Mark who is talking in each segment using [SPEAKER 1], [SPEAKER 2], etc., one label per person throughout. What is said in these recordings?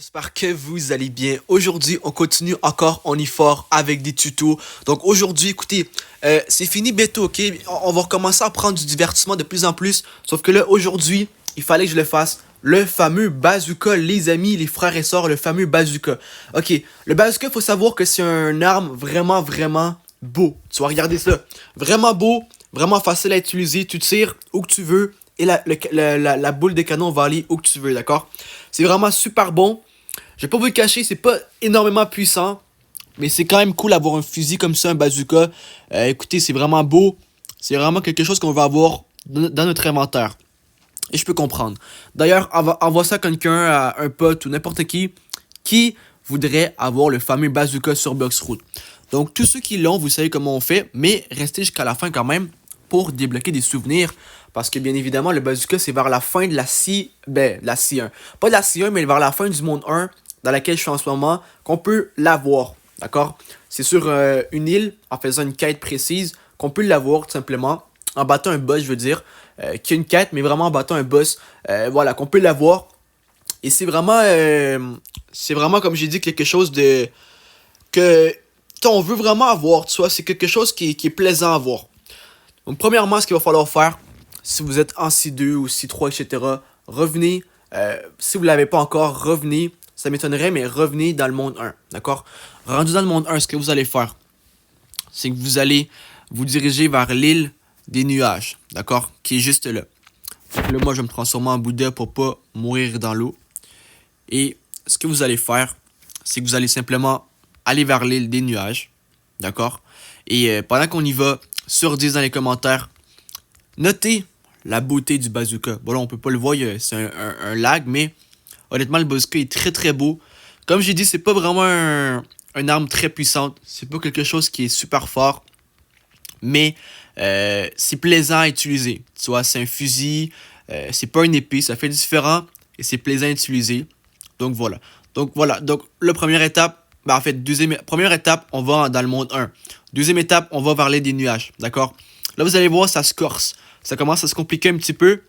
[SPEAKER 1] J'espère que vous allez bien. Aujourd'hui, on continue encore, on est fort avec des tutos. Donc aujourd'hui, écoutez, c'est fini bientôt, ok? On va recommencer à prendre du divertissement de plus en plus. Sauf que là, aujourd'hui, il fallait que je le fasse. Le fameux bazooka, les amis, les frères et sœurs, le fameux bazooka. Ok, le bazooka, il faut savoir que c'est un arme vraiment beau. Tu vas regarder ça. Vraiment beau, vraiment facile à utiliser. Tu tires où que tu veux et la boule de canon va aller où que tu veux, d'accord? C'est vraiment super bon. Je vais pas vous le cacher, c'est pas énormément puissant, mais c'est quand même cool d'avoir un fusil comme ça, un bazooka. Écoutez, c'est vraiment beau. C'est vraiment quelque chose qu'on va avoir dans notre inventaire. Et je peux comprendre. D'ailleurs, envoie ça à quelqu'un, à un pote ou n'importe qui voudrait avoir le fameux bazooka sur Bloxroot. Donc, tous ceux qui l'ont, vous savez comment on fait, mais restez jusqu'à la fin quand même pour débloquer des souvenirs. Parce que bien évidemment, le bazooka, c'est vers la fin de la la C1. Pas de la C1, mais vers la fin du monde 1, dans laquelle je suis en ce moment, qu'on peut l'avoir. D'accord? C'est sur une île, en faisant une quête précise, qu'on peut l'avoir tout simplement. En battant un boss, je veux dire. Qui a une quête, mais vraiment en battant un boss. Voilà, qu'on peut l'avoir. Et c'est vraiment, comme j'ai dit, quelque chose de que on veut vraiment avoir, tu vois, c'est quelque chose qui est plaisant à voir. Donc, premièrement, ce qu'il va falloir faire, si vous êtes en C2 ou C3, etc., revenez. Si vous ne l'avez pas encore, revenez. Ça m'étonnerait, mais revenez dans le monde 1, d'accord? Rendu dans le monde 1, ce que vous allez faire, c'est que vous allez vous diriger vers l'île des nuages, d'accord? Qui est juste là. Donc là, moi, je vais me transformer en Bouddha pour pas mourir dans l'eau. Et ce que vous allez faire, c'est que vous allez simplement aller vers l'île des nuages, d'accord? Et pendant qu'on y va, sur 10 dans les commentaires, notez la beauté du bazooka. Bon là, on peut pas le voir, c'est un lag, mais honnêtement, le bazooka est très beau. Comme j'ai dit, c'est pas vraiment une arme très puissante. C'est pas quelque chose qui est super fort. Mais c'est plaisant à utiliser. Tu vois, c'est un fusil, c'est pas une épée, ça fait différent et c'est plaisant à utiliser. Donc voilà. Donc la première étape, en fait, première étape, on va dans le monde 1. Deuxième étape, on va vers les des nuages. D'accord? Là, vous allez voir, ça se corse. Ça commence à se compliquer un petit peu.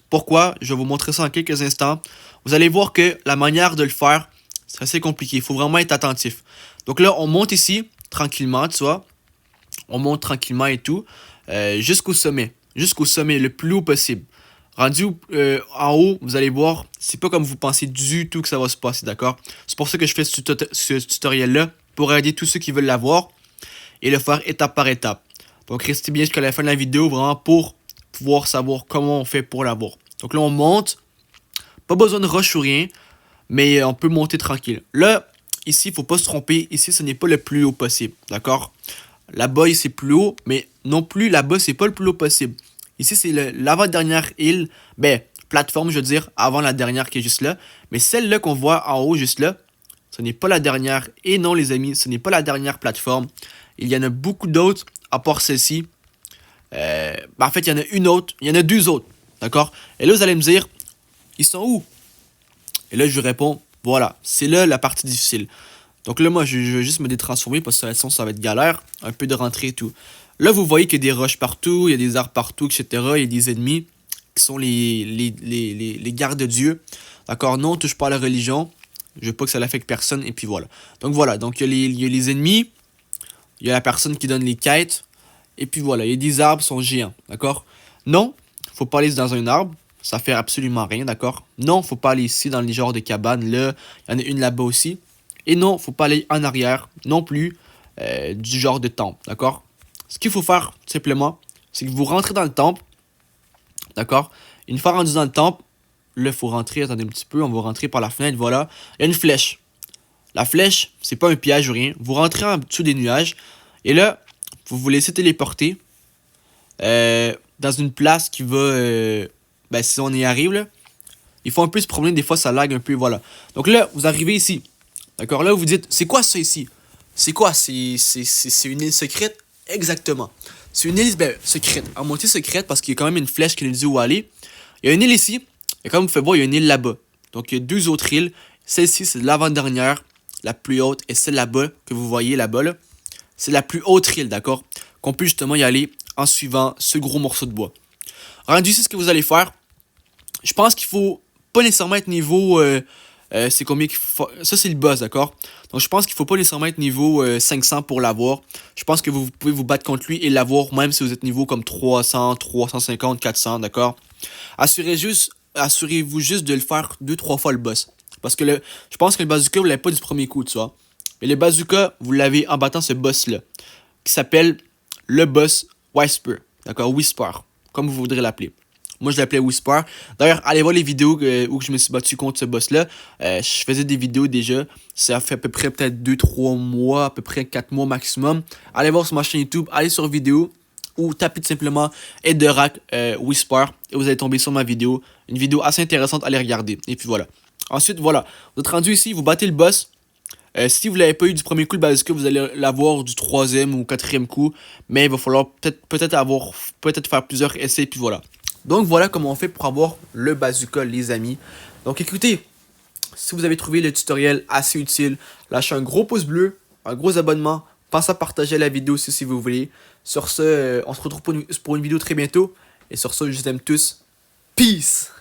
[SPEAKER 1] Pourquoi? Je vais vous montrer ça en quelques instants. Vous allez voir que la manière de le faire, c'est assez compliqué. Il faut vraiment être attentif. Donc là, on monte ici, tranquillement, tu vois. On monte tranquillement et tout, jusqu'au sommet. Jusqu'au sommet, le plus haut possible. Rendu en haut, vous allez voir, c'est pas comme vous pensez du tout que ça va se passer, d'accord? C'est pour ça que je fais ce tutoriel-là, pour aider tous ceux qui veulent l'avoir et le faire étape par étape. Donc restez bien jusqu'à la fin de la vidéo, vraiment, pour pouvoir savoir comment on fait pour l'avoir. Donc là, on monte. Pas besoin de rush ou rien, mais on peut monter tranquille. Là, ici, il faut pas se tromper. Ici, ce n'est pas le plus haut possible, d'accord? Là-bas, c'est plus haut, mais non plus là-bas, c'est pas le plus haut possible. Ici, c'est l'avant-dernière île, plateforme, je veux dire, avant la dernière qui est juste là. Mais celle-là qu'on voit en haut, juste là, ce n'est pas la dernière. Et non, les amis, ce n'est pas la dernière plateforme. Il y en a beaucoup d'autres, à part celle-ci. En fait, il y en a une autre, il y en a deux autres, d'accord? Et là, vous allez me dire, ils sont où? Et là, je réponds, voilà, c'est là la partie difficile. Donc là, moi, je vais juste me détransformer parce que ça va être galère. Un peu de rentrée et tout. Là, vous voyez qu'il y a des roches partout, il y a des arbres partout, etc. Il y a des ennemis qui sont les gardes-dieux. D'accord? Non, on touche pas à la religion. Je veux pas que ça l'affecte personne. Et puis voilà. Donc voilà. Donc il y a les ennemis. Il y a la personne qui donne les quêtes. Et puis voilà. Il y a des arbres qui sont géants. D'accord? Non, faut pas aller dans un arbre. Ça fait absolument rien. D'accord? Non, faut pas aller ici dans les genres de cabanes. Là, il y en a une là-bas aussi. Et non, faut pas aller en arrière non plus du genre de temple, d'accord? Ce qu'il faut faire, simplement, c'est que vous rentrez dans le temple, d'accord? Une fois rendu dans le temple, là, il faut rentrer, attendez un petit peu, on va rentrer par la fenêtre, voilà. Il y a une flèche. La flèche, c'est pas un piège ou rien. Vous rentrez en dessous des nuages, et là, vous vous laissez téléporter dans une place qui va, si on y arrive, là, il faut un peu se promener, des fois ça lag un peu, voilà. Donc là, vous arrivez ici. D'accord, là vous dites, c'est quoi ça ici? C'est quoi? C'est une île secrète? Exactement. C'est une île secrète, à moitié secrète parce qu'il y a quand même une flèche qui nous dit où aller. Il y a une île ici, et comme vous pouvez voir, il y a une île là-bas. Donc il y a deux autres îles. Celle-ci, c'est l'avant-dernière, la plus haute, et celle là-bas, que vous voyez là-bas, là, c'est la plus haute île, d'accord? Qu'on peut justement y aller en suivant ce gros morceau de bois. Rendu ici, ce que vous allez faire, je pense qu'il faut pas nécessairement être niveau c'est combien qu'il faut... Ça, c'est le boss, d'accord? Donc, je pense qu'il faut pas nécessairement être niveau 500 pour l'avoir. Je pense que vous pouvez vous battre contre lui et l'avoir même si vous êtes niveau comme 300, 350, 400, d'accord? Assurez-vous juste de le faire deux trois fois le boss. Parce que je pense que le bazooka, vous l'avez pas du premier coup, tu vois. Mais le bazooka, vous l'avez en battant ce boss-là, qui s'appelle le boss Whisper, d'accord? Whisper, comme vous voudrez l'appeler. Moi, je l'appelais Whisper. D'ailleurs, allez voir les vidéos où je me suis battu contre ce boss-là. Je faisais des vidéos déjà. Ça fait à peu près peut-être 2 3 mois, à peu près 4 mois maximum. Allez voir sur ma chaîne YouTube, allez sur vidéo ou tapez tout simplement Edorak Whisper et vous allez tomber sur ma vidéo. Une vidéo assez intéressante, allez regarder. Et puis voilà. Ensuite, voilà. Vous êtes rendu ici, vous battez le boss. Si vous l'avez pas eu du premier coup, le bazooka, vous allez l'avoir du troisième ou quatrième coup. Mais il va falloir peut-être faire plusieurs essais, puis voilà. Donc voilà comment on fait pour avoir le bazooka, les amis. Donc écoutez, si vous avez trouvé le tutoriel assez utile, lâchez un gros pouce bleu, un gros abonnement. Pensez à partager la vidéo aussi si vous voulez. Sur ce, on se retrouve pour une vidéo très bientôt. Et sur ce, je vous aime tous. Peace!